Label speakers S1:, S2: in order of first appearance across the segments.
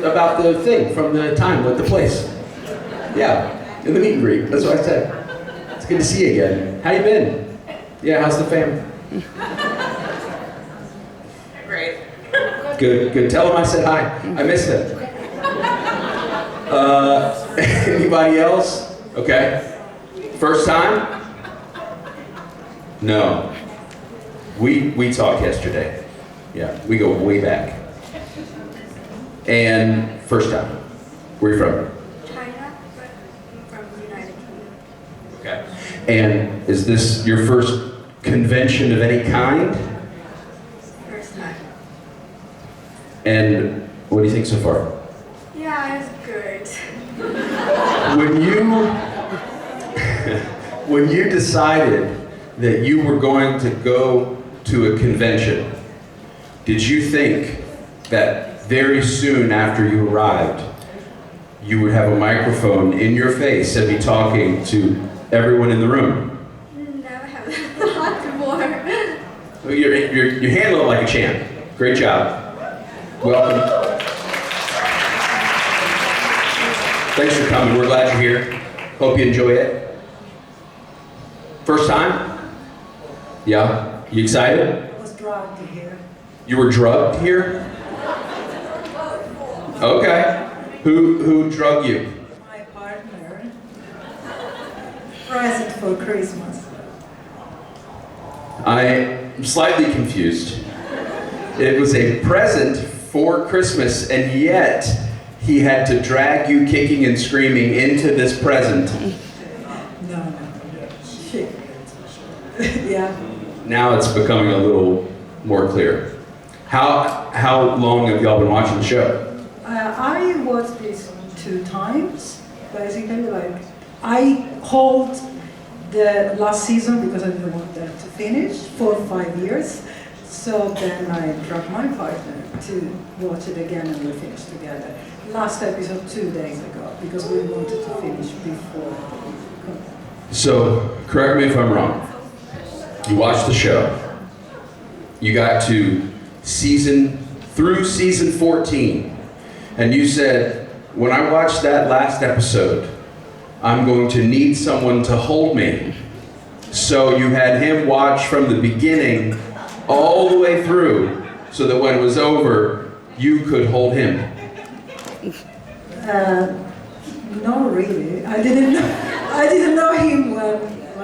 S1: about the thing from the time with the place. Yeah, in the meet and greet. That's what I said. It's good to see you again. How you been? Yeah, how's the fam?
S2: Great.
S1: Good, good. Tell them I said hi. I missed them. Anybody else? Okay. First time? No. We talked yesterday. Yeah, we go way back. And first time. Where are you from?
S3: China, but I'm from the United Kingdom.
S1: Okay. And is this your first convention of any kind?
S3: First time.
S1: And what do you think so far?
S3: Yeah, it's good.
S1: When you decided that you were going to go to a convention, did you think that very soon after you arrived, you would have a microphone in your face and be talking to everyone in the room?
S3: Never have thought before.
S1: Well, you handle it like a champ. Great job. Welcome. Thanks for coming. We're glad you're here. Hope you enjoy it. First time? Yeah? You excited?
S4: I was drugged here.
S1: You were drugged here? Okay. Who drugged you?
S4: My partner. Present for Christmas.
S1: I'm slightly confused. It was a present for Christmas, and yet he had to drag you kicking and screaming into this present.
S4: No. Shit. Yeah.
S1: Now it's becoming a little more clear. How long have y'all been watching the show?
S4: I watched this 2 times. Basically, like, I hold the last season because I didn't want that to finish for 5 years. So then I dragged my partner to watch it again and we finished together. Last episode 2 days ago because we wanted to finish before.
S1: So, correct me if I'm wrong. You watched the show. You got to season 14. And you said, when I watch that last episode, I'm going to need someone to hold me. So you had him watch from the beginning all the way through so that when it was over, you could hold him.
S4: No, really. I didn't know him when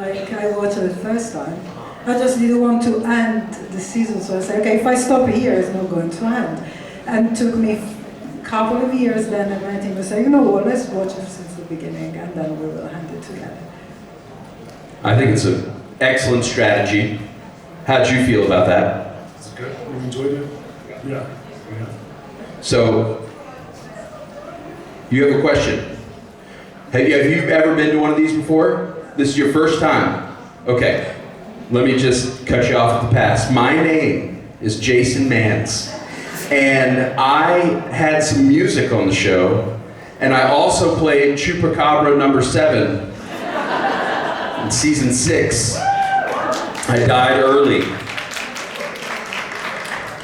S4: I watched it the first time. I just didn't want to end the season, so I said, okay, if I stop here, it's not going to end. And it took me a couple of years, then I met him and said, you know what, let's watch it since the beginning, and then we will end it together.
S1: I think it's an excellent strategy. How'd you feel about that?
S5: It's good. We enjoyed it. Yeah.
S1: So, you have a question. Have you ever been to one of these before? This is your first time? Okay, let me just cut you off at the pass. My name is Jason Mans, and I had some music on the show, and I also played Chupacabra number 7 in season 6. I died early.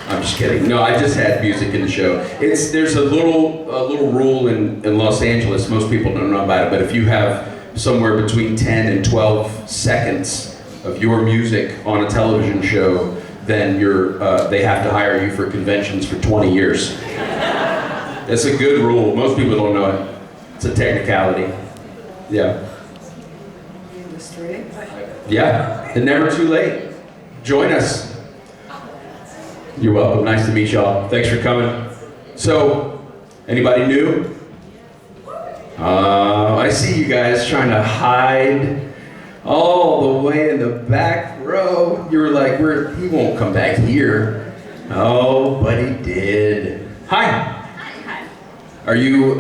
S1: I'm just kidding. No, I just had music in the show. There's a little rule in Los Angeles. Most people don't know about it, but if you have somewhere between 10 and 12 seconds of your music on a television show, then they have to hire you for conventions for 20 years. That's a good rule. Most people don't know it. It's a technicality. Yeah.
S4: Industry.
S1: Yeah, and never too late. Join us. You're welcome. Nice to meet y'all. Thanks for coming. So, anybody new? I see you guys trying to hide all the way in the back row. You were like, he won't come back here. Oh, but he did. Hi.
S2: Hi.
S1: Are you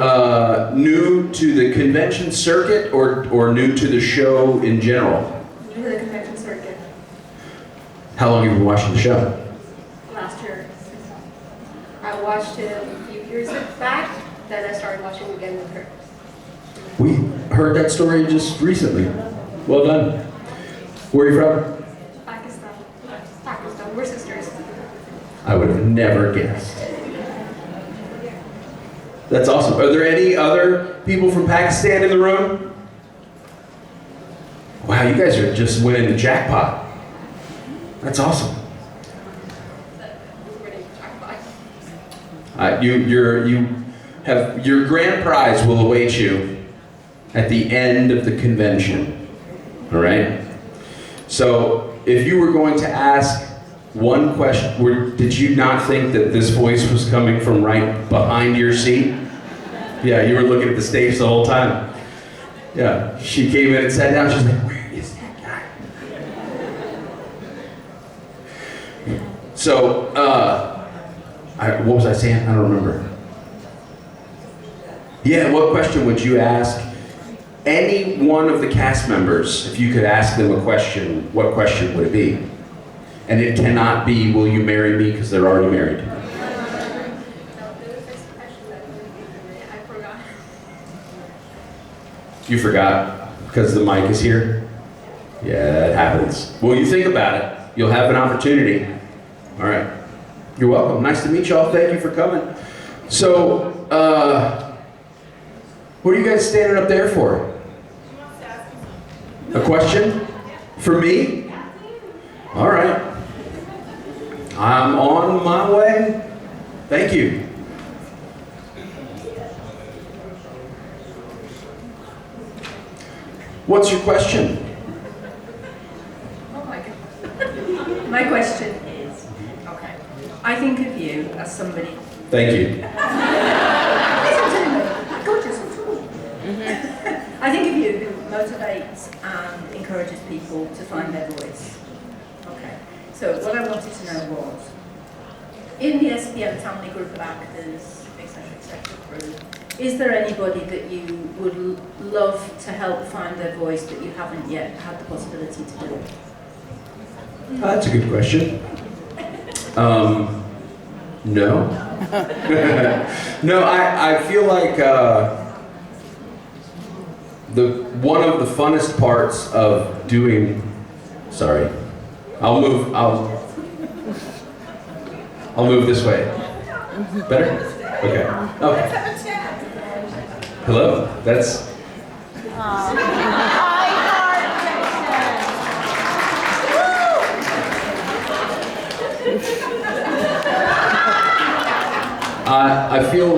S1: new to the convention circuit or new to the show in general?
S3: New to the convention circuit.
S1: How long have you been watching the show?
S3: Last year. I watched it a few years back, then I started watching again with her.
S1: We heard that story just recently. Well done. Where are you from?
S3: Pakistan. We're sisters.
S1: I would have never guessed. That's awesome. Are there any other people from Pakistan in the room? Wow, you guys are just winning the jackpot. That's awesome. Your grand prize will await you at the end of the convention. All right. So, if you were going to ask one question, did you not think that this voice was coming from right behind your seat? Yeah, you were looking at the stage the whole time. Yeah, she came in and sat down. She's like, "Where is that guy?" So, what was I saying? I don't remember. Yeah, what question would you ask any one of the cast members? If you could ask them a question, what question would it be? And it cannot be, "Will you marry me?" because they're already married.
S3: No, there was this question that I forgot.
S1: You forgot because the mic is here? Yeah, it happens. Well, you think about it. You'll have an opportunity. All right. You're welcome. Nice to meet y'all. Thank you for coming. So, what are you guys standing up there for? A question? For me? All right. I'm on my way. Thank you. What's your question?
S6: Oh my God. My question is, okay, I think of you as somebody.
S1: Thank you.
S6: Listen to me. God, you're so cool. I think of you who motivates and encourages people to find their voice. Okay. So what I wanted to know was, in the SPM family group of actors, etc. crew, is there anybody that you would love to help find their voice that you haven't yet had the possibility to do?
S1: That's a good question. No. No, I feel like one of the funnest parts of doing. Sorry, I'll move this way. Better? Okay. Okay. Hello. That's. I feel.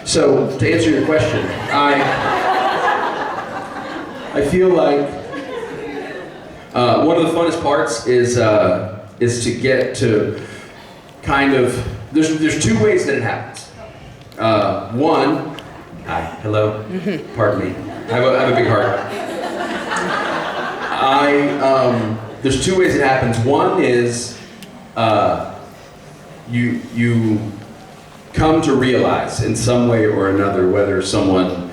S1: So, to answer your question, I feel like one of the funnest parts is to get to kind of. There's two ways that it happens. One. Hi. Hello. Pardon me. I have a big heart. There's two ways it happens. One is you come to realize in some way or another whether someone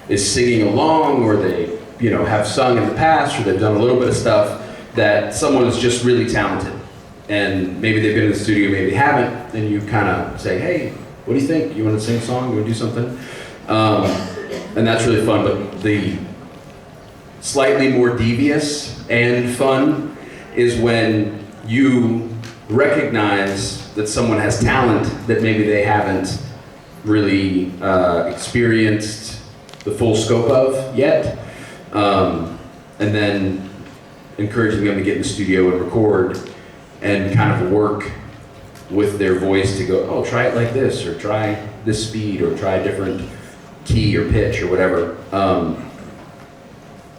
S1: is singing along or they have sung in the past or they've done a little bit of stuff, that someone is just really talented. And maybe they've been in the studio, maybe haven't, and you kind of say, "Hey, what do you think? You want to sing a song? You want to do something?" And that's really fun, but the slightly more devious and fun is when you recognize that someone has talent that maybe they haven't really experienced the full scope of yet, and then encouraging them to get in the studio and record and kind of work with their voice to go, "Oh, try it like this, or try this speed, or try a different key or pitch or whatever."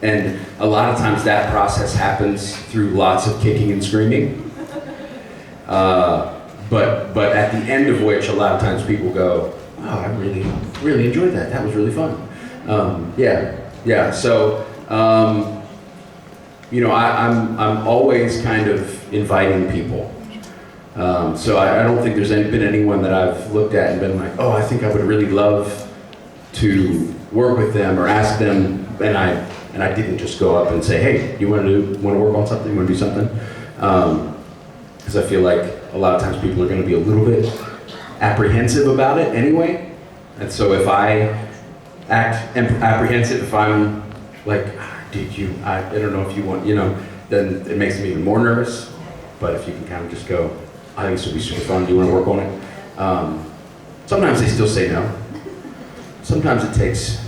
S1: And a lot of times that process happens through lots of kicking and screaming. But at the end of which, a lot of times people go, "Oh, I really enjoyed that. That was really fun." Yeah. So, I'm always kind of inviting people. So I don't think there's been anyone that I've looked at and been like, "Oh, I think I would really love to work with them or ask them," and I didn't just go up and say, "Hey, you want to work on something? You want to do something?" Because I feel like a lot of times people are going to be a little bit apprehensive about it anyway. And so if I act apprehensive, if I'm like, I don't know if you want, then it makes them even more nervous. But if you can kind of just go, I think this will be super fun, do you want to work on it? Sometimes they still say no. Sometimes it takes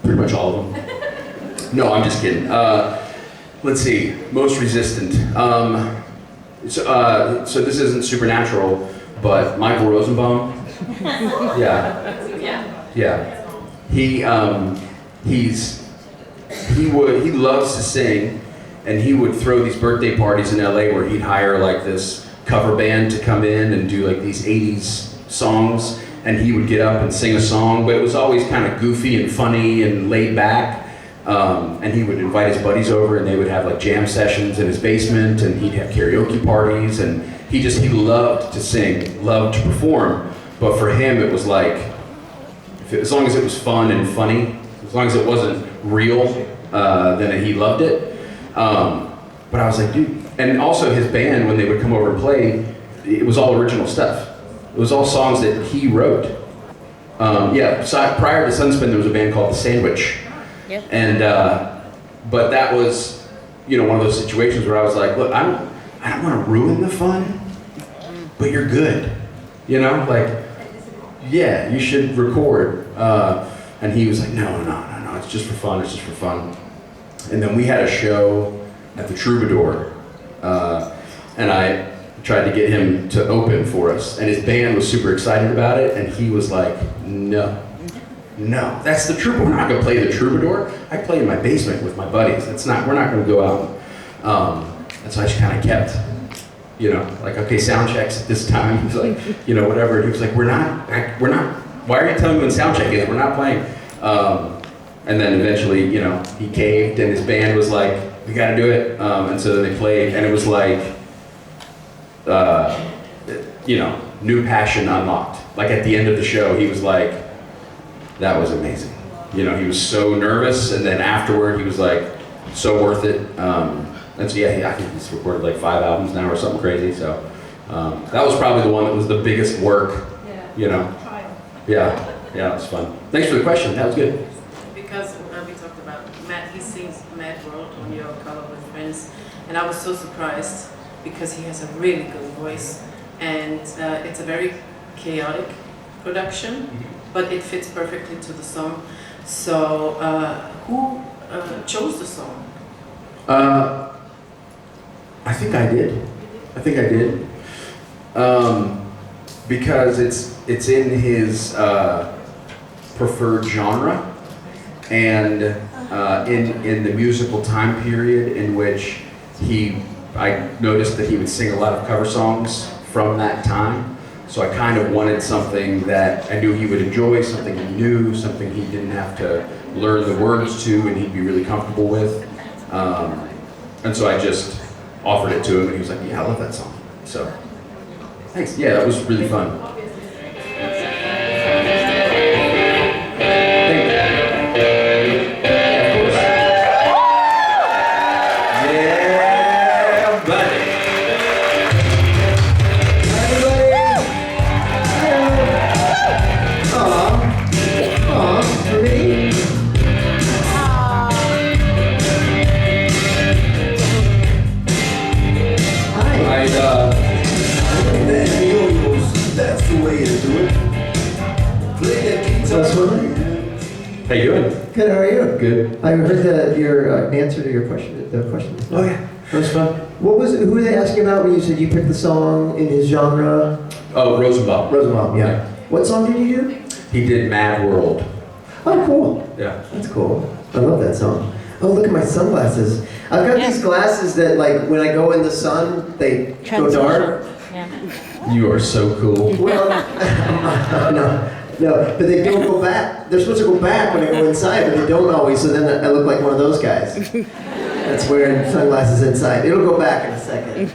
S1: pretty much all of them. No, I'm just kidding. Let's see, most resistant. So this isn't supernatural, but Michael Rosenbaum. Yeah.
S2: Yeah.
S1: He loves to sing, and he would throw these birthday parties in LA where he'd hire like this cover band to come in and do like these 80s songs, and he would get up and sing a song, but it was always kind of goofy and funny and laid back. And he would invite his buddies over, and they would have like jam sessions in his basement, and he'd have karaoke parties, and he loved to sing, loved to perform. But for him, it was like, as long as it was fun and funny, as long as it wasn't real, then he loved it. But I was like, dude, and also his band, when they would come over and play, it was all original stuff. It was all songs that he wrote. Prior to Sunspin, there was a band called The Sandwich.
S2: Yep.
S1: And, but that was, one of those situations where I was like, look, I don't want to ruin the fun, but you're good. Yeah, you should record. And he was like, no, it's just for fun, And then we had a show at the Troubadour, and I tried to get him to open for us, and his band was super excited about it, and he was like, no, that's the Troubadour. We're not gonna play the Troubadour. I play in my basement with my buddies. We're not gonna go out. And so I just kind of kept, okay, sound checks at this time. He's like, whatever. And he was like, we're not, why are you telling me when sound check is? We're not playing. And then eventually, he caved, and his band was like, we gotta do it. And so then they played, and it was like, new passion unlocked. Like at the end of the show, he was like, that was amazing. He was so nervous, and then afterward, he was like, so worth it. And so yeah, I think he's recorded like 5 albums now or something crazy. So that was probably the one that was the biggest work. Yeah, it was fun. Thanks for the question. That was good.
S2: Because we talked about Matt, he sings Mad World on your cover with Friends, and I was so surprised because he has a really good voice, and it's a very chaotic production, but it fits perfectly to the song. So who chose the song?
S1: I think I did. Because it's in his preferred genre, and in the musical time period in which I noticed that he would sing a lot of cover songs from that time. So I kind of wanted something that I knew he would enjoy, something he knew, something he didn't have to learn the words to, and he'd be really comfortable with. And so I just offered it to him, and he was like, yeah, I love that song. So, thanks. Yeah, that was really fun. Thank you. Of course. Yeah, buddy.
S7: For me?
S8: That's the way to do it. Play that guitar.
S1: How you doing?
S7: Good, how are you?
S1: Good.
S7: I heard your answer to your question.
S1: Oh yeah, that was fun.
S7: Who were they asking about when you said you picked the song in his genre?
S1: Oh, Rosenbaum.
S7: Rosenbaum, yeah. What song did you do?
S1: He did Mad World.
S7: Oh, cool.
S1: Yeah.
S7: That's cool. I love that song. Oh, look at my sunglasses. I've got these glasses that, like, when I go in the sun, they go dark.
S1: You are so cool.
S7: Well, no, but they don't go back. They're supposed to go back when I go inside, but they don't always, so then I look like one of those guys. That's wearing sunglasses inside. It'll go back in a second.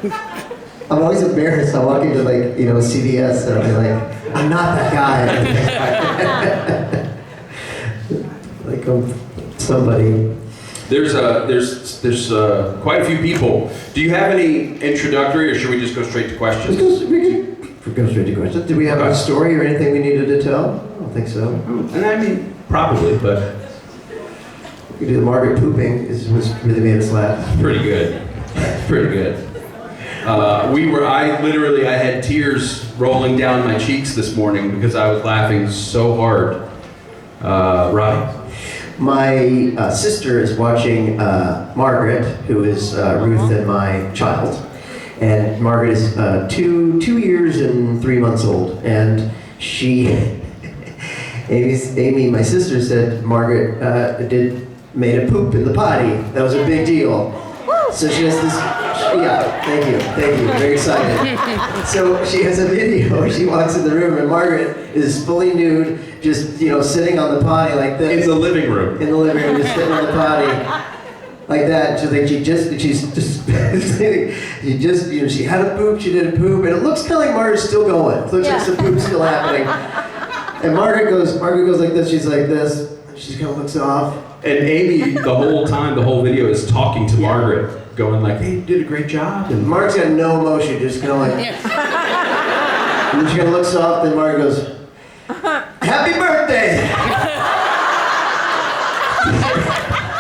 S7: I'm always embarrassed. I walk into, like, CVS, and I'll be like, I'm not that guy. Like, I'm somebody.
S1: There's quite a few people. Do you have any introductory, or should we just go straight to questions?
S7: We can go straight to questions. Do we have a story or anything we needed to tell? I don't think so.
S1: And I mean, probably, but
S7: You do the Margaret pooping was really made us laugh.
S1: Pretty good. Pretty good. I had tears rolling down my cheeks this morning because I was laughing so hard. Robbie?
S7: My sister is watching Margaret, who is Ruth and my child. And Margaret is 2 years and 3 months old. And Amy, my sister, said Margaret made a poop in the potty. That was a big deal. So she has this, thank you, very excited. So she has a video, she walks in the room and Margaret is fully nude, just, sitting on the potty like this.
S1: In the living room.
S7: In the living room, just sitting on the potty like that. She's like, she had a poop, she did a poop, and it looks kind of like Margaret's still going. It looks like some poop's still happening. And Margaret goes like this, she's like this, she kind of looks off.
S1: And Amy, the whole video is talking to Margaret, going like, hey, you did a great job.
S7: And Margaret's got no emotion, just kind of like, and then she kind of looks off, and Margaret goes, happy birthday!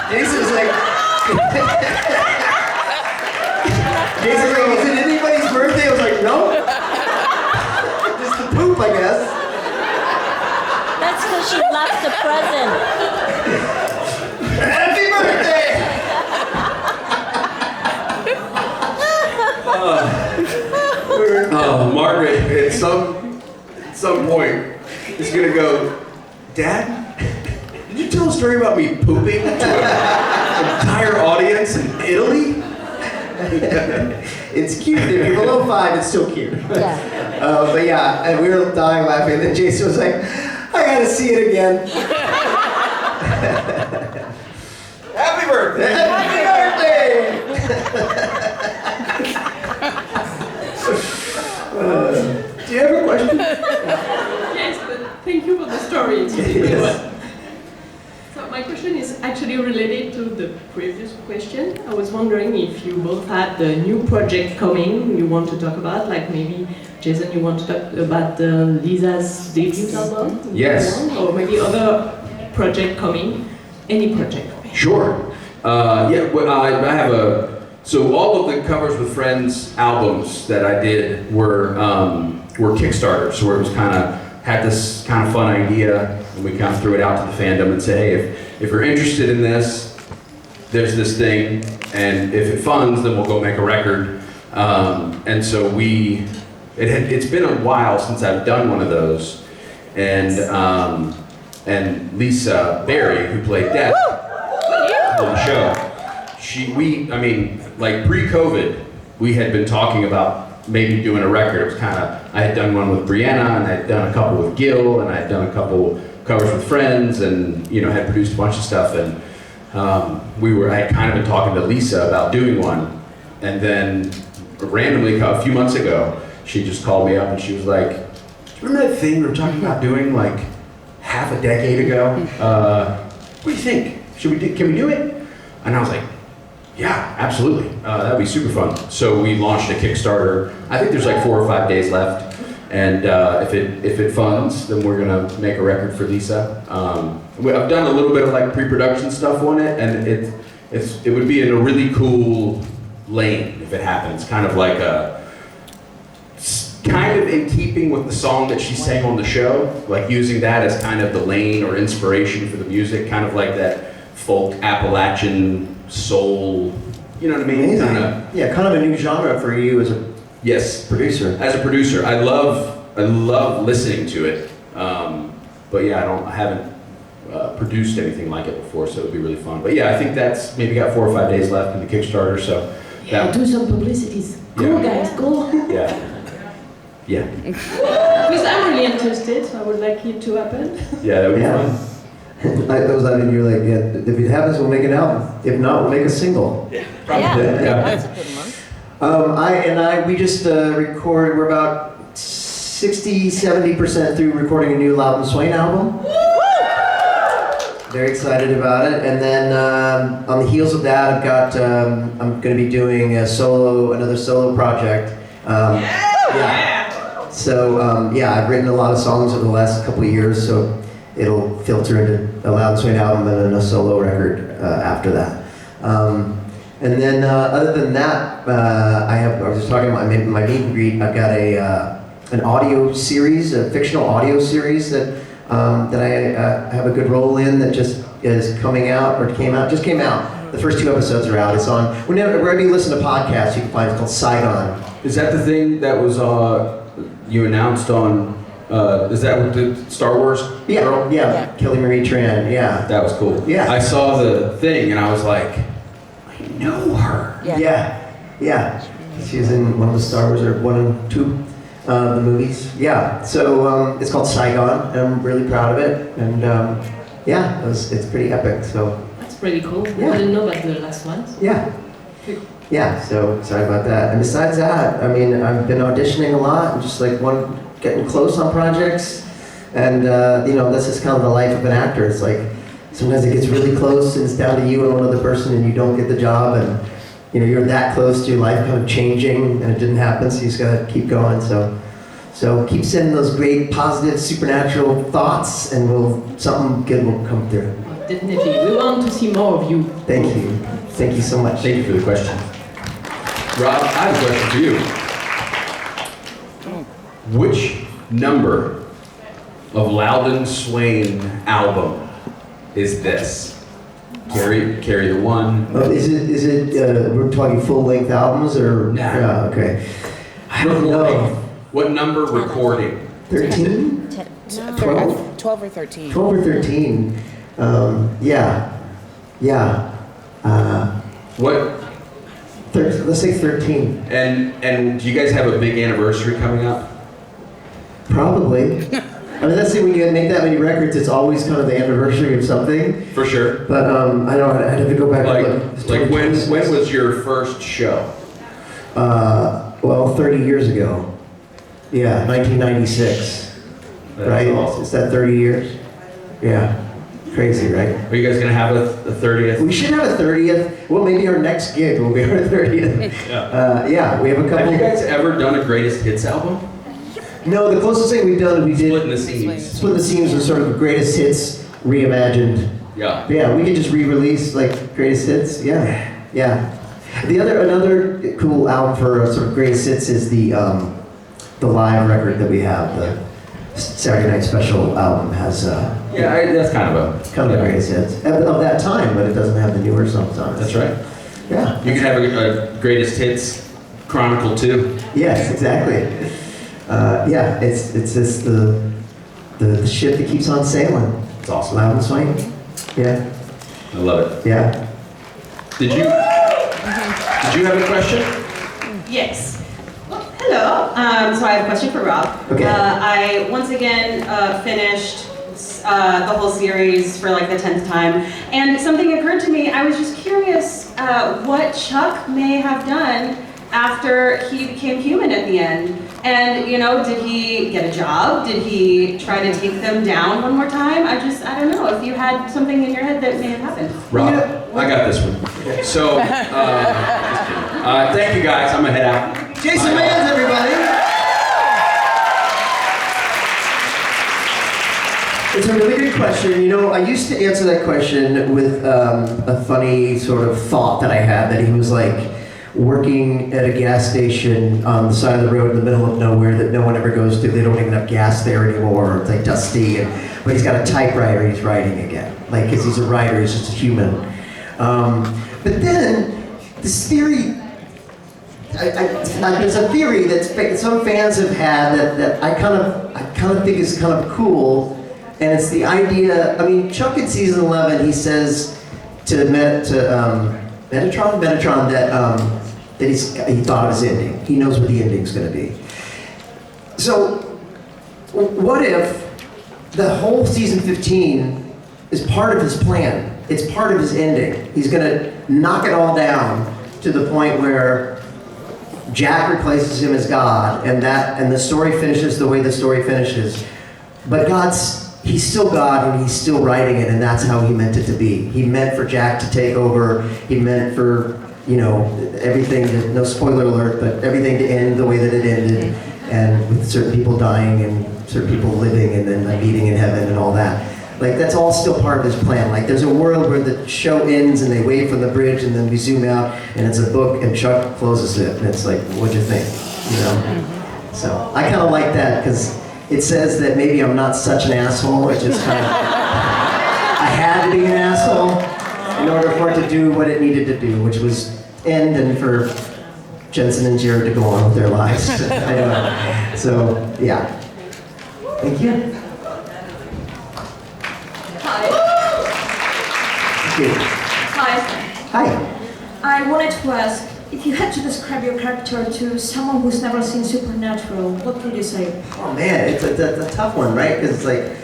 S7: Jason's like, is it anybody's birthday? I was like, no. Just the poop, I guess.
S9: That's because she left the present.
S7: Happy birthday!
S1: Margaret, at some point, is gonna go, Dad, did you tell a story about me pooping to an entire audience in Italy?
S7: It's cute. If you're below 5, it's still cute.
S9: Yeah.
S7: But yeah, and we were dying laughing. And then Jason was like, I gotta see it again.
S1: Happy birthday!
S7: Happy birthday! Do you have a question?
S10: Yes, but thank you for the story. It's really good one. So my question is actually related to the previous question. I was wondering if you both had the new project coming you want to talk about, like maybe Jason, you want to talk about Lisa's debut album?
S1: Yes.
S10: Or maybe other project coming, any project.
S1: Sure. I have so all of the Covers with Friends albums that I did were Kickstarters, where it was had this kind of fun idea, and we kind of threw it out to the fandom and said, hey, if you're interested in this, there's this thing, and if it funds, then we'll go make a record. And so it's been a while since I've done one of those, and Lisa Berry, who played Death on the show, pre-COVID, we had been talking about maybe doing a record. It was I had done one with Brianna, and I had done a couple with Gil, and I had done a couple covers with friends, and had produced a bunch of stuff, and I had kind of been talking to Lisa about doing one, and then randomly a few months ago, she just called me up and she was like, remember that thing we were talking about doing like half a decade ago? What do you think? Can we do it? And I was like, yeah, absolutely. That'd be super fun. So we launched a Kickstarter. I think there's like 4 or 5 days left. And if it funds, then we're gonna make a record for Lisa. I've done a little bit of like pre-production stuff on it, and it would be in a really cool lane if it happens. Kind of in keeping with the song that she sang on the show, like using that as kind of the lane or inspiration for the music, kind of like that folk Appalachian soul, you know what I mean?
S7: Amazing. Kind of a new genre for you as a producer.
S1: As a producer, I love listening to it, but yeah, I haven't produced anything like it before, so it would be really fun. But yeah, I think that's maybe got 4 or 5 days left in the Kickstarter, so
S10: do some publicities. Go guys, go.
S1: Yeah.
S10: Because I'm really interested, so I would like it to happen.
S1: Yeah, that would be fun.
S7: You're like, if it happens, we'll make an album. If not, we'll make a single.
S9: That's a good one.
S7: We just recorded, we're about 60-70% through recording a new Loud and Swain album. Very excited about it. And then on the heels of that, I'm going to be doing another solo project. So I've written a lot of songs over the last couple of years, so it'll filter into a Loud and Swain album and then a solo record. after that. And then other than that, I was just talking about my meet and greet. I've got an audio series, a fictional audio series that I have a good role in that just is coming out, or just came out. The first 2 episodes are out. It's on, wherever you listen to podcasts, you can find it. It's called Saigon.
S1: Is that the thing that was you announced on? Is that with the Star Wars girl?
S7: Yeah. Kelly Marie Tran. Yeah.
S1: That was cool.
S7: Yeah.
S1: I saw the thing and I was like, I know her.
S7: Yeah. She's in one of the Star Wars, or 1 and 2 the movies. Yeah. So it's called Saigon, and I'm really proud of it. And it's pretty epic. So.
S10: That's pretty cool.
S7: Yeah.
S10: I didn't know about the last one.
S7: Yeah, so sorry about that. And besides that, I mean, I've been auditioning a lot and just like getting close on projects. And, this is kind of the life of an actor. It's like, sometimes it gets really close and it's down to you and one other person and you don't get the job. And, you're that close to your life kind of changing and it didn't happen, so you just gotta keep going. So keep sending those great, positive, supernatural thoughts and something good will come through.
S10: Definitely. We want to see more of you.
S7: Thank you. Thank you so much.
S1: Thank you for the question. Rob, I have a question for you. Which number of Loudon Swain album is this? Carry the one.
S7: Is it we're talking full-length albums or?
S1: Nah.
S7: Yeah, okay. I don't know.
S1: What number recording?
S7: 13? 12?
S11: 12 or 13.
S7: 12 or 13. Yeah.
S1: What?
S7: Let's say 13.
S1: And do you guys have a big anniversary coming up?
S7: Probably. I mean, let's say when you make that many records, it's always kind of the anniversary of something.
S1: For sure.
S7: But I don't. I'd have to go back and look.
S1: Like when was your first show?
S7: 30 years ago. Yeah, 1996.
S1: That's
S7: right?
S1: awesome.
S7: Is that 30 years? Yeah. Crazy, right?
S1: Are you guys gonna have a 30th?
S7: We should have a 30th. Well, maybe our next gig will be our 30th.
S1: Yeah.
S7: We have a couple.
S1: Have you guys ever done a greatest hits album?
S7: No, the closest thing we've done, we did
S1: Splitting the Seams.
S7: Split the Seams was sort of a greatest hits reimagined.
S1: Yeah.
S7: Yeah, we could just re-release like greatest hits. Yeah. Another cool album for sort of greatest hits is the live record that we have. The Saturday Night Special album has
S1: that's kind of
S7: a greatest hits of that time, but it doesn't have the newer songs on it.
S1: That's right.
S7: Yeah.
S1: You can have a greatest hits chronicle too.
S7: Yes, exactly. It's just the ship that keeps on sailing.
S1: It's awesome.
S7: Loud and Swain. Yeah.
S1: I love it.
S7: Yeah.
S1: Did you have a question?
S12: Yes. Well, hello. So I have a question for Rob.
S7: Okay.
S12: I once again finished the whole series for like the 10th time, and something occurred to me. I was just curious what Chuck may have done after he became human at the end. And, did he get a job? Did he try to take them down one more time? I don't know if you had something in your head that may have happened.
S1: Rob, I got this one. So, thank you guys. I'm gonna head out.
S7: Jason Mans, everybody. It's a really good question. I used to answer that question with a funny sort of thought that I had, that he was like working at a gas station on the side of the road in the middle of nowhere that no one ever goes to. They don't even have gas there anymore. It's like dusty, but he's got a typewriter. He's writing again, like, because he's a writer. He's just a human. But then this theory. There's a theory that some fans have had that I kind of think is kind of cool, and it's the idea. I mean, Chuck in season 11, he says to Metatron that he thought of his ending. He knows what the ending's going to be. So, what if the whole season 15 is part of his plan? It's part of his ending. He's going to knock it all down to the point where Jack replaces him as God, and the story finishes the way the story finishes. But he's still God, and he's still writing it, and that's how he meant it to be. He meant for Jack to take over. He meant for, everything, no spoiler alert, but everything to end the way that it ended, and with certain people dying and certain people living and then like meeting in heaven and all that. Like that's all still part of his plan. Like there's a world where the show ends and they wave from the bridge and then we zoom out and it's a book and Chuck closes it and it's like, what'd you think? You know? So I kind of like that because it says that maybe I'm not such an asshole. It just kind of, I had to be an asshole in order for it to do what it needed to do, which was end and for Jensen and Jared to go on with their lives. I don't know. So, yeah. Thank you.
S11: Hi.
S7: Thank you.
S11: Hi.
S7: Hi.
S11: I wanted to ask, if you had to describe your character to someone who's never seen Supernatural, what would you say?
S7: Oh man, it's a tough one, right? Because it's like,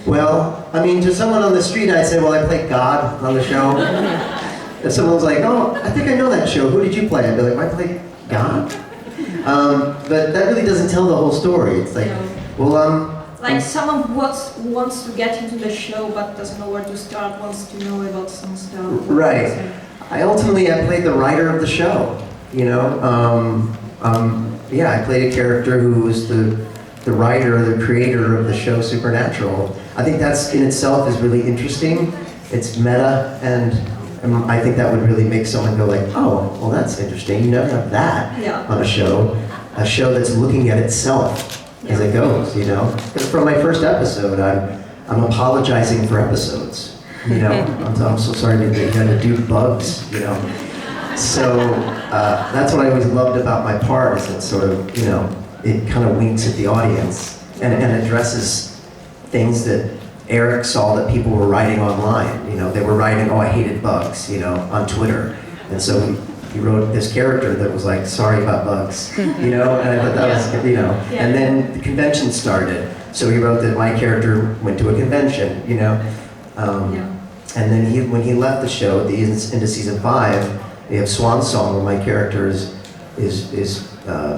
S7: well, I mean, to someone on the street, I'd say, well, I played God on the show. If someone's like, oh, I think I know that show, who did you play? I'd be like, I played God. But that really doesn't tell the whole story. It's like, well,
S11: Like someone who wants to get into the show but doesn't know where to start, wants to know about some stuff.
S7: right. I played the writer of the show, you know? Yeah, I played a character who was the writer, the creator of the show Supernatural. I think that's in itself is really interesting. It's meta, and I think that would really make someone go like, oh, well that's interesting. You never have that on a show that's looking at itself as it goes, you know? Because from my first episode, I'm apologizing for episodes, you know? I'm so sorry that you had to do bugs, you know? So that's what I always loved about my part, is it sort of, you know, it kind of winks at the audience and addresses things that Eric saw that people were writing online. You know, they were writing, oh, I hated bugs, you know, on Twitter. And so he wrote this character that was like, sorry about bugs, you know, and I thought that was, you know. And then the convention started. So he wrote that my character went to a convention, you know. And then when he left the show at the into season 5, we have Swan Song, where my character is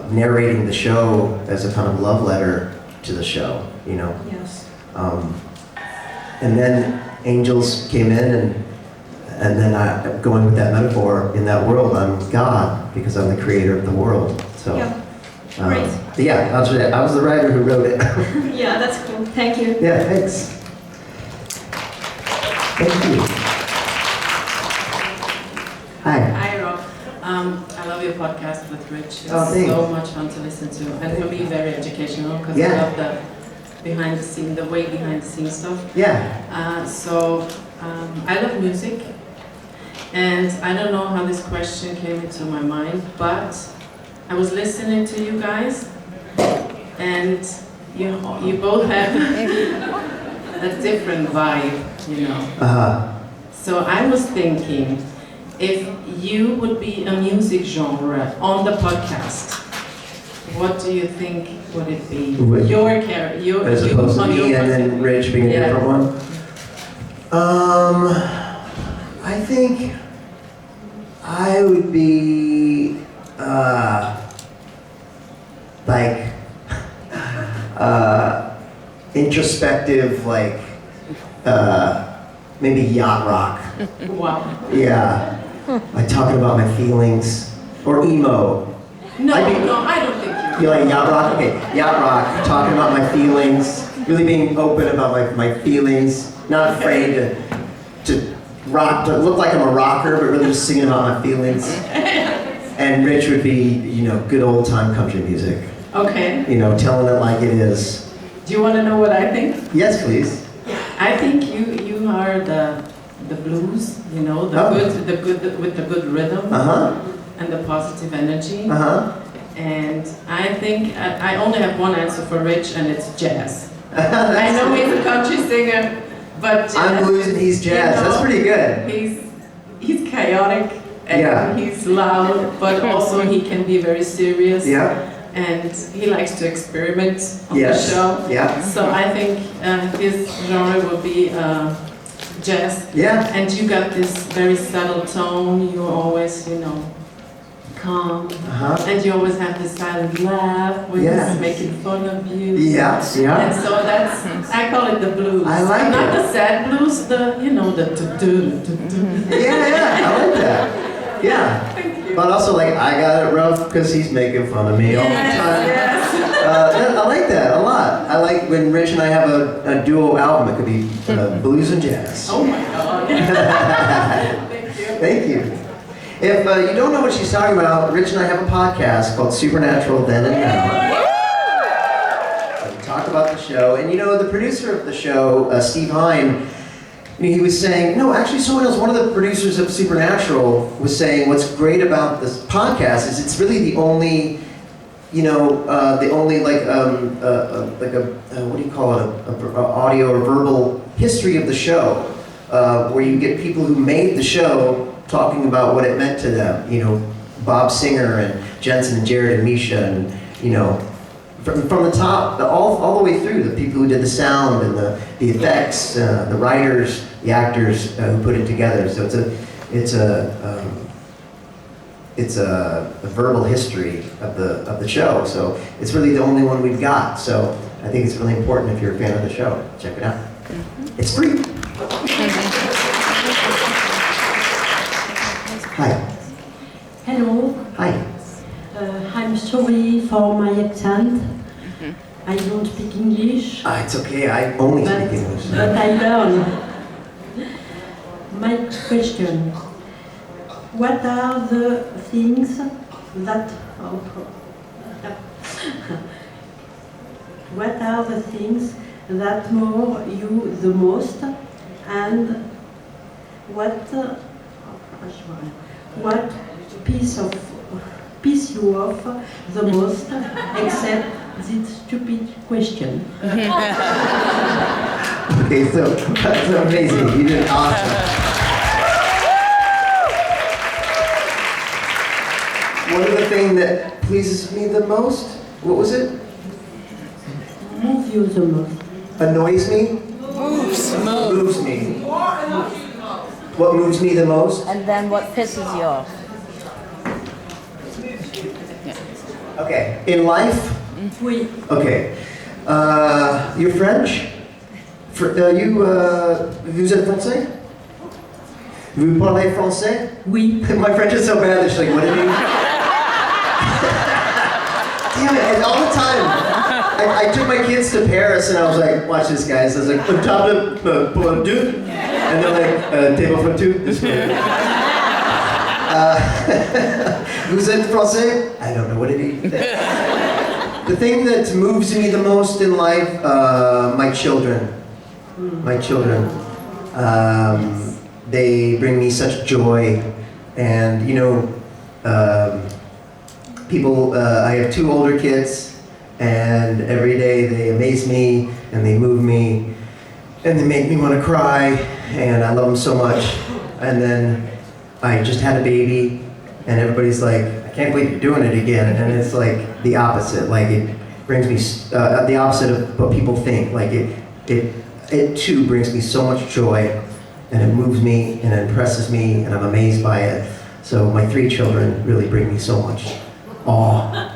S7: narrating the show as a kind of love letter to the show, you know.
S11: Yes.
S7: And then angels came in, and then going with that metaphor, in that world, I'm God, because I'm the creator of the world. So,
S11: Great.
S7: Yeah, I was the writer who wrote it.
S11: Yeah, that's cool. Thank you.
S7: Yeah, thanks. Thank you. Hi.
S2: Hi, Rob. I love your podcast with Rich. It's
S7: thanks.
S2: so much fun to listen to, and for me, very educational, because I love the behind the scene, the way behind the scenes stuff.
S7: Yeah.
S2: So I love music, and I don't know how this question came into my mind, but I was listening to you guys, and you both have a different vibe, you know. So I was thinking, if you would be a music genre on the podcast, what do you think would it be? Your character,
S7: as opposed to me and then Rich being a different one. I think I would be like introspective, like maybe yacht rock.
S2: Wow.
S7: Yeah. Like talking about my feelings, or emo.
S2: No, I don't think
S7: you like yacht rock? Okay, yacht rock, talking about my feelings, really being open about my feelings, not afraid to rock, to look like I'm a rocker, but really just singing about my feelings. And Rich would be, you know, good old time country music.
S2: Okay.
S7: You know, telling it like it is.
S2: Do you want to know what I think?
S7: Yes, please.
S2: I think you are the blues, you know, the good with the good rhythm and the positive energy. And I think I only have one answer for Rich, and it's jazz. I know he's a country singer, but jazz,
S7: I'm blues and he's jazz. You know, that's pretty good.
S2: He's chaotic and he's loud, but also he can be very serious.
S7: Yeah.
S2: And he likes to experiment on the show.
S7: Yeah.
S2: So I think his genre will be jazz.
S7: Yeah.
S2: And you got this very subtle tone. You're always, you know, calm. And you always have this silent laugh when he's making fun of you.
S7: Yeah.
S2: And so that's, I call it the blues.
S7: I like
S2: Not
S7: it.
S2: the sad blues, the, you know, the do-do, do-do.
S7: Yeah, I like that. Yeah.
S6: Thank you.
S7: But also, like, I got it rough because he's making fun of me all the time. I like that a lot. I like when Rich and I have a duo album. It could be blues and jazz.
S6: Oh my God. Thank you.
S7: Thank you. If you don't know what she's talking about, Rich and I have a podcast called Supernatural Then and Now. We talk about the show, and the producer of the show, Steve Hine, he was saying, no, actually someone else, one of the producers of Supernatural was saying what's great about this podcast is it's really the only, what do you call it, a audio or verbal history of the show, where you get people who made the show talking about what it meant to them, Bob Singer and Jensen and Jared and Misha and, from the top, all the way through, the people who did the sound and the effects, the writers, the actors who put it together. So it's a verbal history of the show. So it's really the only one we've got. So I think it's really important if you're a fan of the show, check it out. It's free. Hi.
S13: Hello.
S7: Hi.
S13: I'm sorry for my accent. I don't speak English.
S7: It's okay, I only speak English.
S13: But I learn. My question, what are the things that... what are the things that move you the most, and what piss you off the most, except this stupid question?
S7: Okay, so that's amazing. You did awesome. What are the thing that pleases me the most? What was it?
S13: Move you the most.
S7: Annoys me? Moves me. What moves me the most?
S9: And then what pisses you off?
S7: Okay, in life?
S13: Oui.
S7: Okay. You're French? Vous êtes français? Vous parlez français?
S13: Oui.
S7: My French is so bad that she's like, what did he? Damn it, and all the time. I took my kids to Paris and I was like, watch this guys. I was like, table pour deux. And they're like, table for two. This way. Vous êtes français? I don't know what it is. The thing that moves me the most in life, my children. My children. They bring me such joy. And, I have two older kids, and every day they amaze me, and they move me, and they make me want to cry, and I love them so much. And then I just had a baby, and everybody's like, I can't believe you're doing it again. And it's like the opposite. Like it brings me the opposite of what people think. Like it too brings me so much joy, and it moves me, and it impresses me, and I'm amazed by it. So my three children really bring me so much awe,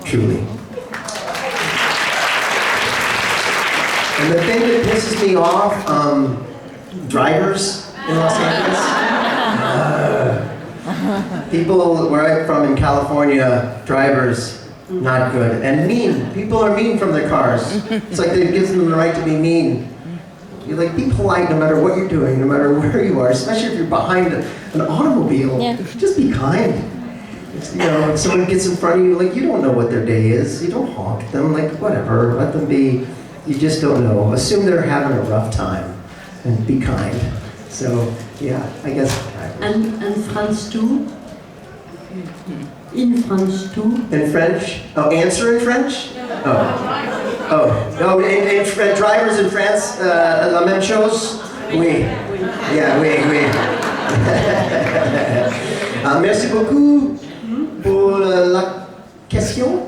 S7: truly. And the thing that pisses me off, drivers in Los Angeles. People where I'm from in California, drivers, not good. And mean. People are mean from their cars. It's like it gives them the right to be mean. You're like, be polite no matter what you're doing, no matter where you are, especially if you're behind an automobile. Yeah. Just be kind. If someone gets in front of you, like, you don't know what their day is. You don't honk them, like, whatever. Let them be. You just don't know. Assume they're having a rough time and be kind. So, yeah, I guess.
S13: And France too? In France too?
S7: In French? Oh, answer in French? And drivers in France, la même chose? Oui. Yeah, oui. Merci beaucoup pour la question.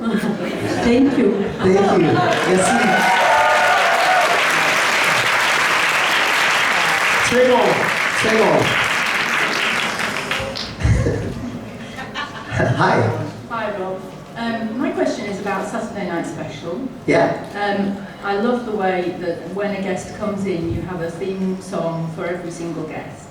S13: Thank you.
S7: Thank you. Merci. Très bon. Hi.
S14: Hi, Rob. My question is about Saturday Night Special.
S7: Yeah.
S14: I love the way that when a guest comes in, you have a theme song for every single guest.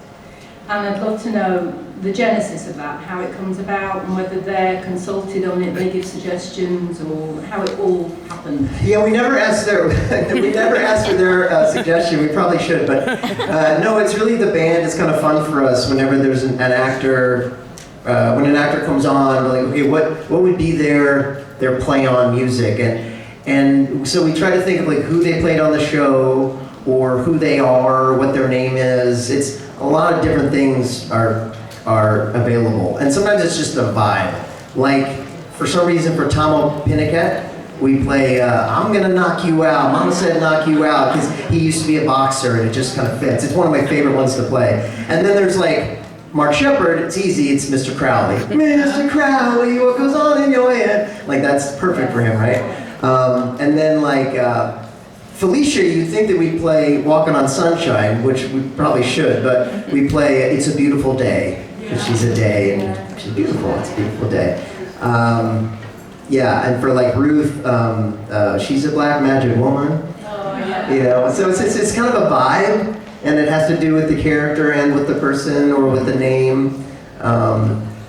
S14: And I'd love to know the genesis of that, how it comes about, and whether they're consulted on it, they give suggestions, or how it all happened.
S7: Yeah, we never asked their we never asked for their suggestion. We probably should, but no, it's really the band. It's kind of fun for us whenever there's an actor. When an actor comes on, we're like, okay, what would be their play on music, and so we try to think of like who they played on the show, or who they are, or what their name is. It's a lot of different things are available, and sometimes it's just a vibe. Like for some reason, for Tomo Pinniket, we play "I'm Gonna Knock You Out." Mama said "Knock You Out" because he used to be a boxer, and it just kind of fits. It's one of my favorite ones to play. And then there's like Mark Shepard. It's easy. It's Mr. Crowley. Mr. Crowley, what goes on in your head? Like that's perfect for him, right? And then like Felicia, you'd think that we play "Walking on Sunshine," which we probably should, but we play "It's a Beautiful Day." And she's a day, and she's beautiful. It's a beautiful day. Yeah, and for like Ruth, she's a black magic woman. You know, so it's kind of a vibe, and it has to do with the character and with the person or with the name.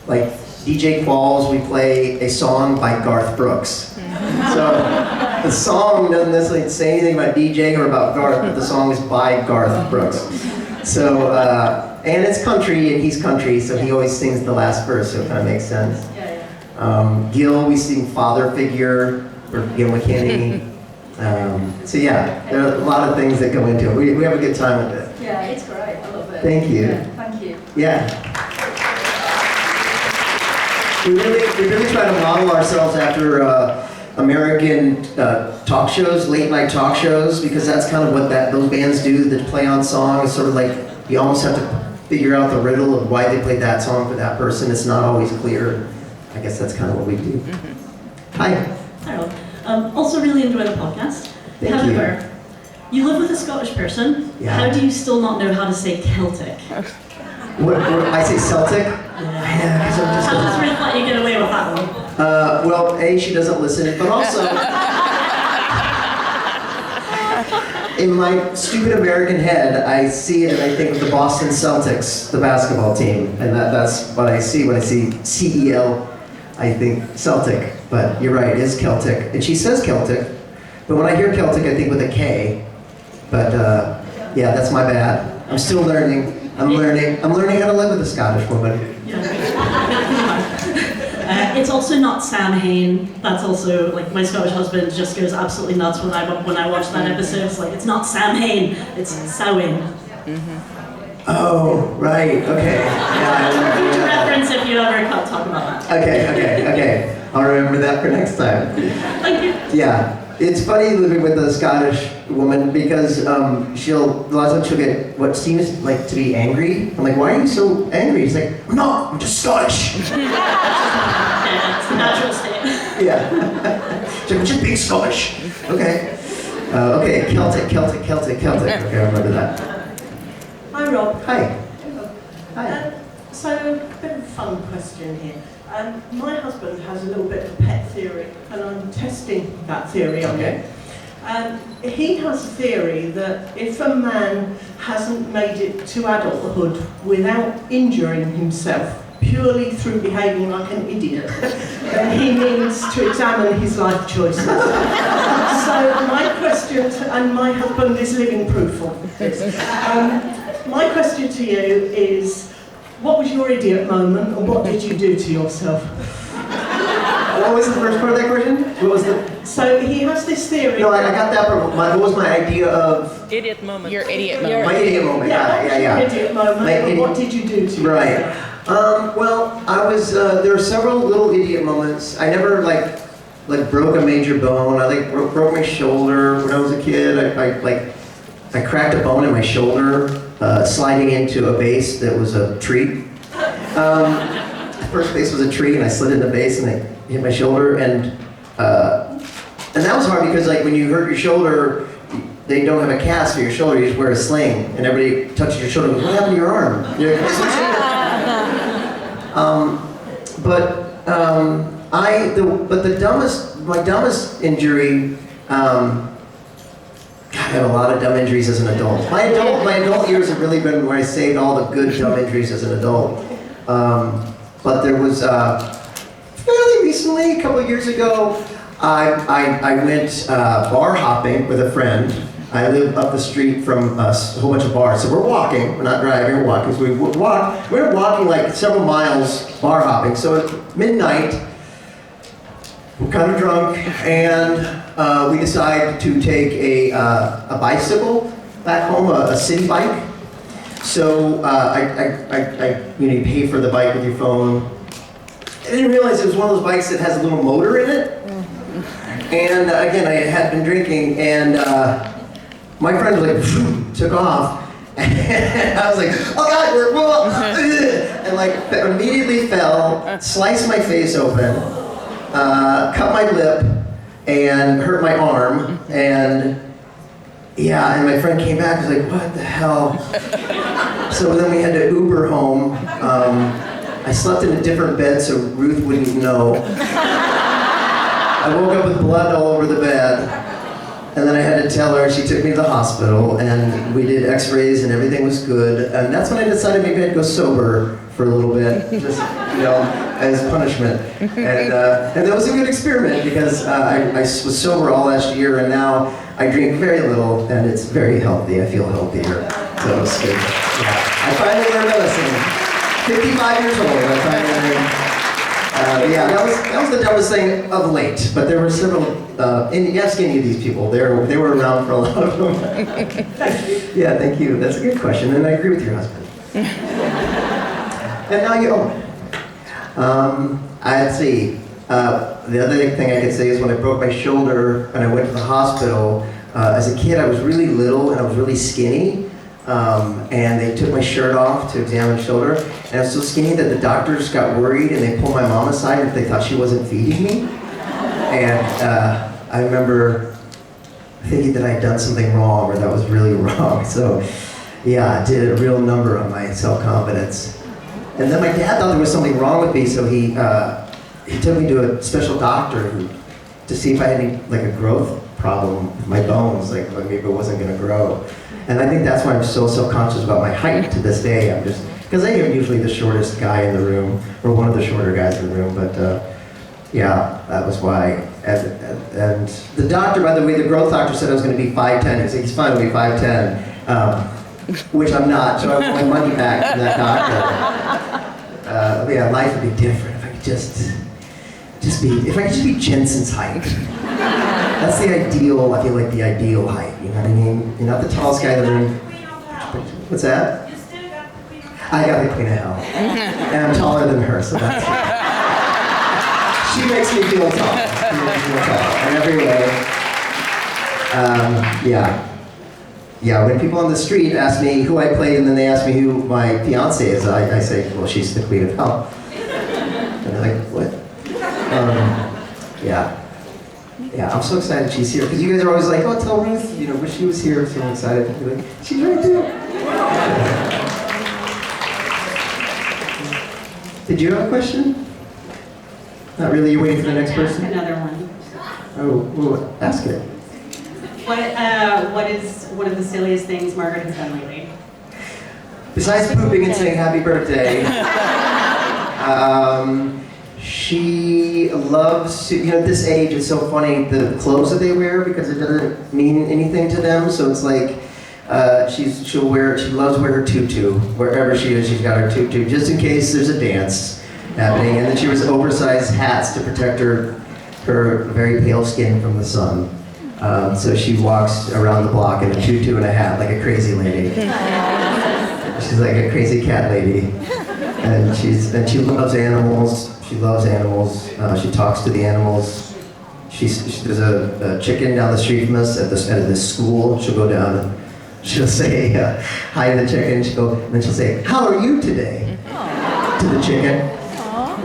S7: Like DJ Qualls, we play a song by Garth Brooks. So the song doesn't necessarily say anything about DJ or about Garth, but the song is by Garth Brooks. So, and it's country, and he's country, so he always sings the last verse, so it kind of makes sense. Gil, we sing Father Figure, or Gil McKinney. So yeah, there are a lot of things that go into it. We have a good time with it.
S14: Yeah, it's great. I love it.
S7: Thank you.
S14: Yeah, thank you.
S7: Yeah. We really try to model ourselves after American talk shows, late night talk shows, because that's kind of what those bands do that play on songs. Sort of like you almost have to figure out the riddle of why they played that song for that person. It's not always clear. I guess that's kind of what we do. Hi.
S15: Hi, Rob. Also really enjoy the podcast.
S7: Thank
S15: However, you live with a Scottish person.
S7: Yeah.
S15: How do you still not know how to say Celtic?
S7: What, I say Celtic?
S15: How does Ruth let you get away with that one?
S7: Well, A, she doesn't listen, but also, in my stupid American head, I see it and I think of the Boston Celtics, the basketball team, and that's what I see when I see CEL. I think Celtic, but you're right, it is Celtic, and she says Celtic, but when I hear Celtic, I think with a K. But yeah, that's my bad. I'm still learning. I'm learning how to live with a Scottish woman.
S15: It's also not Sam Hain. That's also, like, my Scottish husband just goes absolutely nuts when I watch that episode. It's like, it's not Sam Hain, it's Samhain.
S7: Oh, right, okay. Yeah,
S15: Reference if you ever talk about that.
S7: Okay. I'll remember that for next time.
S15: Thank you.
S7: Yeah. It's funny living with a Scottish woman because a lot of times she'll get what seems like to be angry. I'm like, why are you so angry? She's like, I'm not, I'm just Scottish.
S15: Yeah, it's the natural state.
S7: Yeah. She's like, I'm just being Scottish. Okay. Okay, Celtic. Okay, I remember that.
S13: Hi, Rob.
S7: Hi.
S13: So, a bit of a fun question here. My husband has a little bit of a pet theory, and I'm testing that theory on him. He has a theory that if a man hasn't made it to adulthood without injuring himself, purely through behaving like an idiot, then he needs to examine his life choices. So my question, and my husband is living proof of this, my question to you is, what was your idiot moment, or what did you do to yourself?
S7: What was the first part of that question? What was the?
S13: So he has this theory.
S7: No, I got that part. What was my idea of?
S16: Idiot moment. Your idiot moment.
S7: My idiot moment.
S13: Yeah.
S7: Yeah.
S13: Idiot moment. And what did you do to yourself?
S7: Right. Well, I was. There were several little idiot moments. I never like broke a major bone. I broke my shoulder when I was a kid. I cracked a bone in my shoulder sliding into a base that was a tree. The first base was a tree, and I slid in the base and I hit my shoulder, and that was hard because like when you hurt your shoulder, they don't have a cast for your shoulder. You just wear a sling, and everybody touches your shoulder and goes, "What happened to your arm?" My dumbest injury. God, I have a lot of dumb injuries as an adult. My adult years have really been where I saved all the good dumb injuries as an adult. But there was fairly recently, a couple of years ago, I went bar hopping with a friend. I live up the street from a whole bunch of bars, so we're walking. We're not driving, we're walking. So we were walking like several miles bar hopping. So at midnight, we're kind of drunk, and we decide to take a bicycle back home, a city bike. So you pay for the bike with your phone. I didn't realize it was one of those bikes that has a little motor in it. And again, I had been drinking, and my friend was like, took off. And I was like, oh God, and like immediately fell, sliced my face open, cut my lip, and hurt my arm. And yeah, and my friend came back and was like, what the hell? So then we had to Uber home. I slept in a different bed so Ruth wouldn't know. I woke up with blood all over the bed. And then I had to tell her, she took me to the hospital, and we did x-rays and everything was good. And that's when I decided maybe I'd go sober for a little bit, just, as punishment. And that was a good experiment because I was sober all last year, and now I drink very little, and it's very healthy. I feel healthier, so it's good. Yeah. I finally learned my lesson. 55 years old, I finally learned. Yeah, that was the dumbest thing of late, but there were several, and you ask any of these people, they were around for a lot of them. Yeah, thank you. That's a good question, and I agree with your husband. And now you own it. I'd see. The other thing I could say is when I broke my shoulder and I went to the hospital, as a kid I was really little and I was really skinny. And they took my shirt off to examine my shoulder, and I was so skinny that the doctors got worried and they pulled my mom aside if they thought she wasn't feeding me. And I remember thinking that I had done something wrong, or that was really wrong. So yeah, it did a real number on my self-confidence. And then my dad thought there was something wrong with me, so he took me to a special doctor to see if I had any, like a growth problem with my bones, like maybe it wasn't gonna grow. And I think that's why I'm so self-conscious about my height to this day. I'm just, because I am usually the shortest guy in the room, or one of the shorter guys in the room, but yeah, that was why. And the doctor, by the way, the growth doctor said I was going to be 5'10". He said he's fine with me 5'10", which I'm not, so I want my money back from that doctor. Yeah, life would be different if I could if I could just be Jensen's height. That's the ideal, I feel like the ideal height, you know what I mean? You're not the tallest guy in the room. What's that? I got the queen of hell. And I'm taller than her, so that's she makes me feel tall. She makes me feel tall in every way. Yeah, when people on the street ask me who I played and then they ask me who my fiance is, I say, well, she's the queen of hell. And they're like, what? Yeah, I'm so excited she's here, because you guys are always like, oh, tell Ruth, wish she was here, so I'm excited. You're like, she's right too. Did you have a question? Not really, you're waiting for the next person?
S12: Another one.
S7: Oh, well, ask it.
S12: What is one of the silliest things Margaret has done lately?
S7: Besides pooping and saying happy birthday, she loves to, at this age, it's so funny, the clothes that they wear, because it doesn't mean anything to them, so it's like, she loves to wear her tutu. Wherever she is, she's got her tutu, just in case there's a dance happening, and then she wears oversized hats to protect her very pale skin from the sun. So she walks around the block in a tutu and a hat, like a crazy lady. She's like a crazy cat lady. And she loves animals. She loves animals. She talks to the animals. There's a chicken down the street from us at this school. She'll go down and she'll say hi to the chicken. And then she'll say, "How are you today?" To the chicken.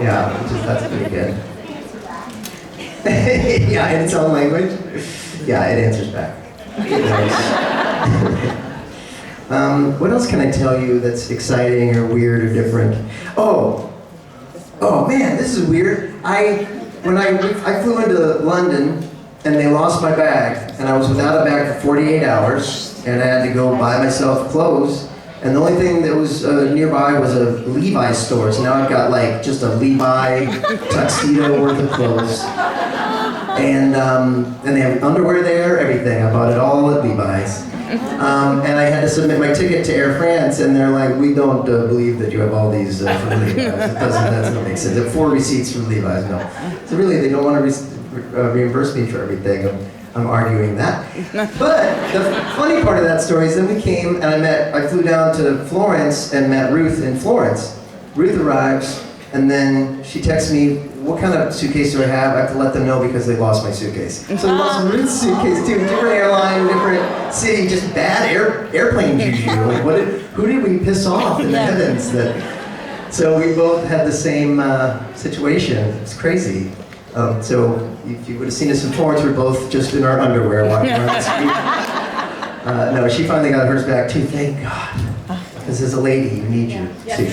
S7: Yeah, that's pretty good. Yeah, in its own language. Yeah, it answers back. What else can I tell you that's exciting or weird or different? Oh man, this is weird. When I flew into London and they lost my bag, and I was without a bag for 48 hours, and I had to go buy myself clothes And the only thing that was nearby was a Levi's store. So now I've got like just a Levi tuxedo worth of clothes. And they have underwear there, everything. I bought it all at Levi's. And I had to submit my ticket to Air France, and they're like, we don't believe that you have all these from Levi's. That doesn't make sense. There are 4 receipts from Levi's, no. So really, they don't want to reimburse me for everything. I'm arguing that. But the funny part of that story is then we came and I flew down to Florence and met Ruth in Florence. Ruth arrives, and then she texts me, what kind of suitcase do I have? I have to let them know because they lost my suitcase. So we lost Ruth's suitcase too. Different airline, different city, just bad airplane juju. Like who did we piss off in the heavens? So we both had the same situation. It's crazy. So if you would have seen us in Florence, we're both just in our underwear walking around the street. No, she finally got hers back too, thank God. Because as a lady, you need your suitcase.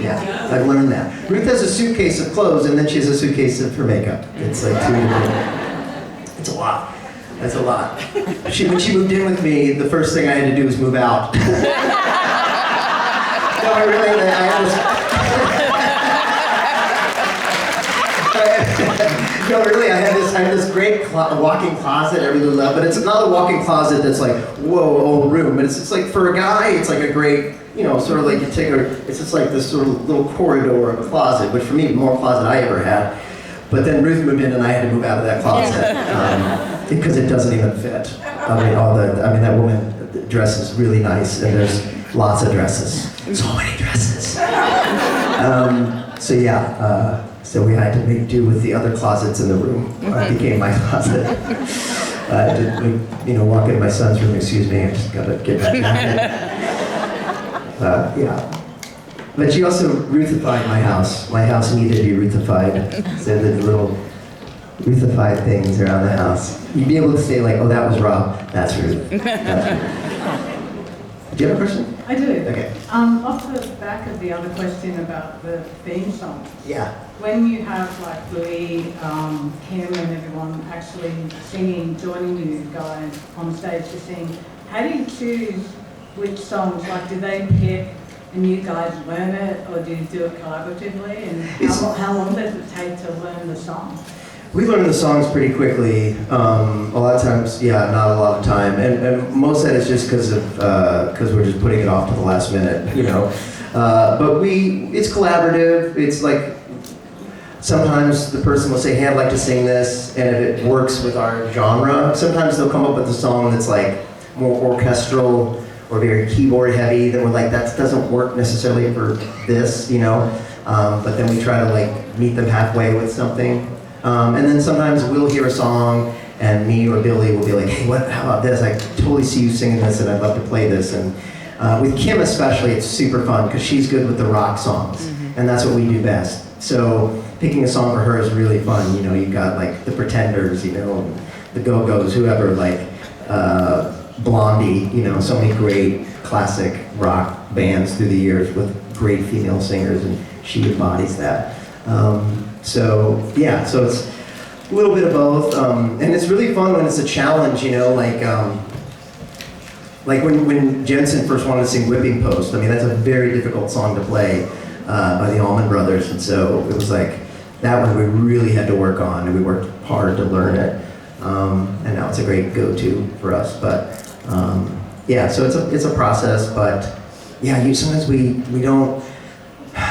S7: Yeah, I've learned that. Ruth has a suitcase of clothes, and then she has a suitcase of her makeup. It's like 2 different. It's a lot. That's a lot. When she moved in with me, the first thing I had to do was move out. No, I had this. No, really, I had this great walk-in closet I really love, but it's not a walk-in closet that's like, whoa, old room, but it's like, for a guy, it's like a great, sort of like you take it's just like this sort of little corridor of a closet, which for me, more closet I ever had. But then Ruth moved in and I had to move out of that closet, because it doesn't even fit. That woman dresses really nice, and there's lots of dresses. So many dresses. So we had to make do with the other closets in the room. It became my closet. I did, walk into my son's room, excuse me, I just gotta get back down. But she also Ruthified my house. My house needed to be Ruthified. So the little Ruthified things around the house. You'd be able to say like, oh, that was Rob, that's Ruth. Do you have a question?
S16: I do.
S7: Okay.
S16: Off the back of the other question about the theme song.
S7: Yeah.
S16: When you have like Louis, Kim and everyone actually singing, joining you guys on stage to sing, how do you choose which songs? Like, do they pick and you guys learn it, or do you do it collaboratively? And how long does it take to learn the song?
S7: We learn the songs pretty quickly. A lot of times, not a lot of time, and most of that is just because we're just putting it off to the last minute, But it's collaborative. It's like sometimes the person will say, "Hey, I'd like to sing this," and if it works with our genre, sometimes they'll come up with a song that's like more orchestral or very keyboard heavy. Then we're like, that doesn't work necessarily for this, But then we try to like meet them halfway with something. And then sometimes we'll hear a song, and me or Billy will be like, "Hey, how about this? I totally see you singing this, and I'd love to play this." And with Kim especially, it's super fun because she's good with the rock songs, and that's what we do best. So picking a song for her is really fun. You've got like the Pretenders, the Go-Go's, whoever, like Blondie. So many great classic rock bands through the years with great female singers, and she embodies that. So it's a little bit of both, and it's really fun when it's a challenge, like when Jensen first wanted to sing Whipping Post. That's a very difficult song to play by the Allman Brothers, and so it was like that one we really had to work on, and we worked hard to learn it, and now it's a great go-to for us. But so it's a process, but sometimes we don't.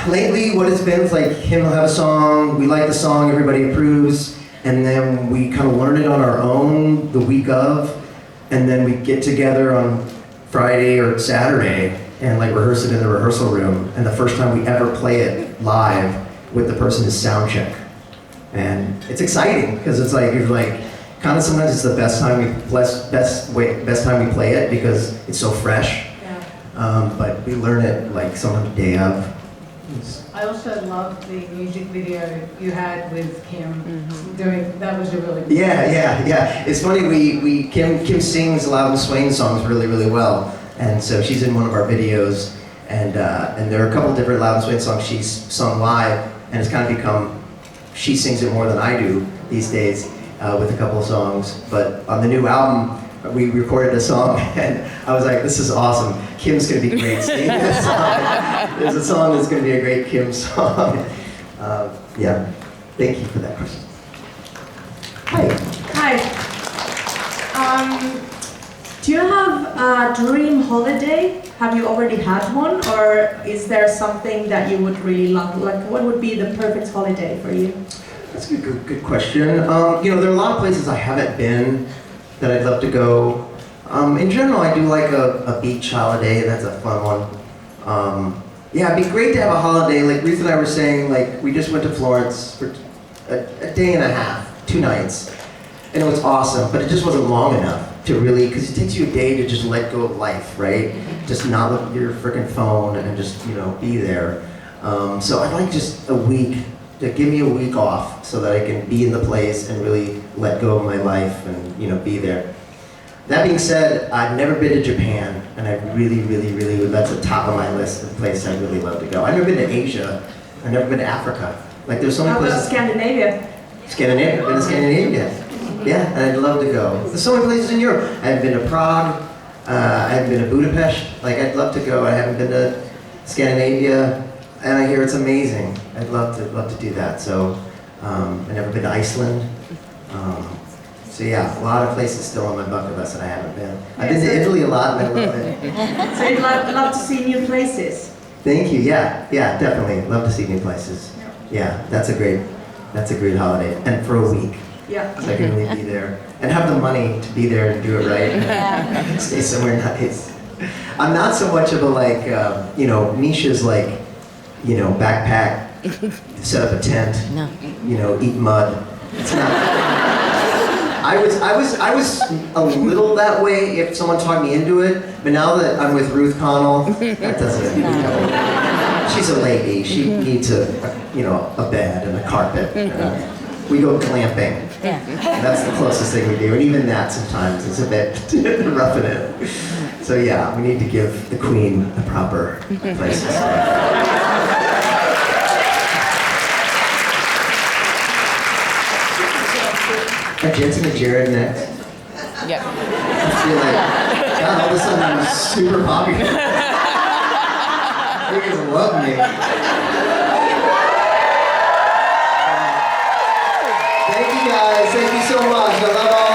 S7: Lately, what it's been is like him will have a song, we like the song, everybody approves, and then we kind of learn it on our own the week of, and then we get together on Friday or Saturday and like rehearse it in the rehearsal room, and the first time we ever play it live with the person is sound check. And it's exciting, because it's like, kind of sometimes it's the best time we play it because it's so fresh. But we learn it like sometimes the day of.
S16: I also loved the music video you had with Kim doing. That was a really good
S7: Yeah. It's funny. Kim sings Loud and Swain songs really, really well, and so she's in one of our videos, and there are a couple different Loud and Swain songs she's sung live, and it's kind of become she sings it more than I do these days with a couple of songs. But on the new album, we recorded a song, and I was like, this is awesome. Kim's gonna be great singing this song. There's a song that's gonna be a great Kim song. Yeah, thank you for that question. Hi.
S11: Do you have a dream holiday? Have you already had one, or is there something that you would really love? Like, what would be the perfect holiday for you?
S7: That's a good question. You know, there are a lot of places I haven't been that I'd love to go. In general, I do like a beach holiday. That's a fun one. Yeah, it'd be great to have a holiday. Like Ruth and I were saying, like we just went to Florence for a day and a half, 2 nights, and it was awesome. But it just wasn't long enough to really, because it takes you a day to just let go of life, right? Just not look at your freaking phone and just, you know, be there. So I'd like just a week, to give me a week off so that I can be in the place and really let go of my life and, you know, be there. That being said, I've never been to Japan, and I really, that's the top of my list of places I'd really love to go. I've never been to Asia. I've never been to Africa. Like there's so many places.
S11: How about Scandinavia?
S7: Scandinavia, I've been to Scandinavia. Yeah, and I'd love to go. There's so many places in Europe. I haven't been to Prague. I haven't been to Budapest. Like I'd love to go. I haven't been to Scandinavia, and I hear it's amazing. I'd love to do that. So I've never been to Iceland. So yeah, a lot of places still on my bucket list that I haven't been. I've been to Italy a lot, and I love it.
S11: So you'd love to see new places?
S7: Thank you. Yeah, definitely. Love to see new places. Yeah, that's a great holiday, and for a week.
S11: Yeah.
S7: So I can really be there and have the money to be there and do it right. Stay somewhere nice. I'm not so much of a like, you know, Misha's like, you know, backpack, set up a tent, you know, eat mud. It's not. I was a little that way if someone talked me into it, but now that I'm with Ruth Connell, that doesn't. You know, she's a lady. She needs a bed and a carpet. We go glamping.
S9: Yeah.
S7: That's the closest thing we do, and even that sometimes is a bit roughing it. So yeah, we need to give the queen a proper place to stay. Are Jensen and Jared next?
S17: Yep.
S7: I feel like, God, all of a sudden I'm super popular. You guys love me. Thank you guys. Thank you so much. I love all